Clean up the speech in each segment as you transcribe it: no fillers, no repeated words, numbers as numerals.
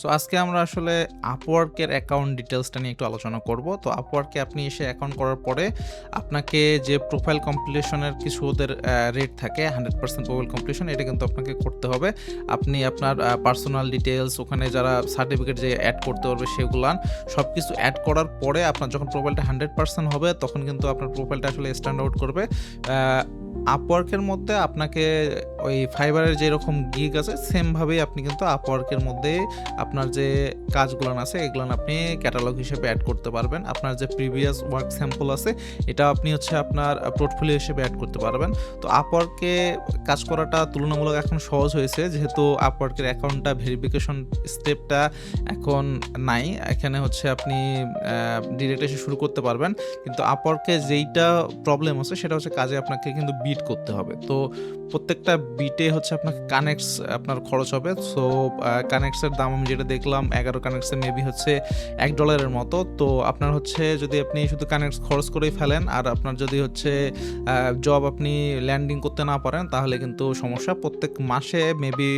So আজকে আমরা আসলে Upwork এর অ্যাকাউন্ট ডিটেইলসটা নিয়ে একটু আলোচনা করব। তো Upwork এ আপনি এসে অ্যাকাউন্ট করার পরে আপনাকে যে প্রোফাইল কমপ্লিশন এর কিছু ওদের রেট থাকে 100% প্রোফাইল কমপ্লিশন এটা কিন্তু আপনাকে করতে হবে। আপনি আপনার পার্সোনাল ডিটেইলস ওখানে যারা সার্টিফিকেট যে এড করতে পারবে সেগুলান সবকিছু এড করার পরে আপনার যখন প্রোফাইলটা 100% হবে তখন কিন্তু আপনার প্রোফাইলটা আসলে স্ট্যান্ড আউট করবে। Upwork এর মধ্যে আপনাকে ওই Fiverr এর যেরকম গিগ আছে সেম ভাবেই আপনি কিন্তু Upwork এর মধ্যে আপনার যে কাজগুলান আছে এগুলান আপনি ক্যাটালগ হিসেবে অ্যাড করতে পারবেন। আপনার যে প্রিভিয়াস ওয়ার্ক স্যাম্পল আছে এটা আপনি হচ্ছে আপনার পোর্টফোলিও হিসেবে অ্যাড করতে পারবেন। তো Upwork এ কাজ করাটা তুলনামূলক এখন সহজ হয়েছে যেহেতু Upwork এর অ্যাকাউন্টটা ভেরিফিকেশন স্টেপটা এখন নাই। এখানে হচ্ছে আপনি ডিরেক্ট এসে শুরু করতে পারবেন। কিন্তু Upwork এ যেইটা প্রবলেম আছে সেটা হচ্ছে কাজে আপনাকে কিন্তু বিট করতে হবে। তো প্রত্যেকটা বিটে হচ্ছে আপনাকে কানেক্টস আপনার খরচ হবে। সো কানেক্টসের দাম আমি যেটা দেখলাম 11 কানেক্টসে মেবি হচ্ছে $1 এর মতো। তো আপনার হচ্ছে যদি আপনি শুধু কানেক্টস খরচ করেই ফেলেন আর আপনার যদি হচ্ছে জব আপনি ল্যান্ডিং করতে না পারেন তাহলে কিন্তু সমস্যা। প্রত্যেক মাসে মেবি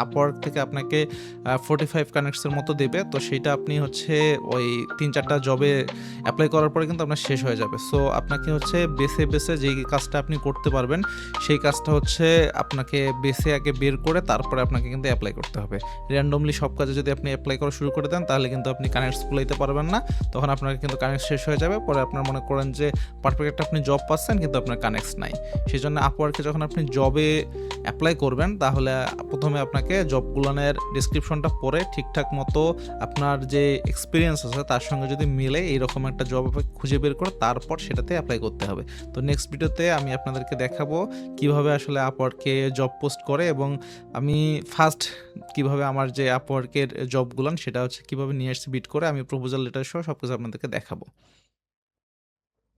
Upwork থেকে আপনাকে 45 কানেক্টসের মতো দেবে। তো সেইটা আপনি হচ্ছে ওই 3-4টা জবে অ্যাপ্লাই করার পরে কিন্তু আপনার শেষ হয়ে যাবে। সো আপনাকে হচ্ছে বেছে যেই কাজটা আপনি করতে পারবেন সেই কাজটা হচ্ছে আপনাকে বেছে আগে বের করে তারপরে আপনাকে কিন্তু অ্যাপ্লাই করতে হবে। র্যান্ডমলি সব কাজে যদি আপনি অ্যাপ্লাই করা শুরু করে দেন তাহলে কিন্তু আপনি কানেক্টস কুলাইতে পারবেন না। তখন আপনার কিন্তু কানেক্টস শেষ হয়ে যাবে। পরে আপনার মনে করেন যে পারফেক্ট একটা আপনি জব পাচ্ছেন কিন্তু আপনার কানেক্টস নাই। সেজন্য Upwork এ যখন আপনি জবে অ্যাপ্লাই করবেন তাহলে প্রথমে আপনাকে জবগুলানের ডেসক্রিপশনটা পড়ে ঠিকঠাক মতো আপনার যে এক্সপিরিয়েন্স আছে তার সঙ্গে যদি মিলে এইরকম একটা জব খুঁজে বের করে তারপর সেটাতে অ্যাপ্লাই করতে হবে। তো নেক্সট ভিডিওতে আমি আপনাদেরকে দেখাবো কিভাবে আসলে Upwork এ জব পোস্ট করে এবং আমি ফার্স্ট কিভাবে আমার যে Upwork এর জবগুলান সেটা হচ্ছে কিভাবে নিয়ে আসছি বিট করে আমি প্রপোজাল লেটার সহ সবকিছু আপনাদেরকে দেখাবো।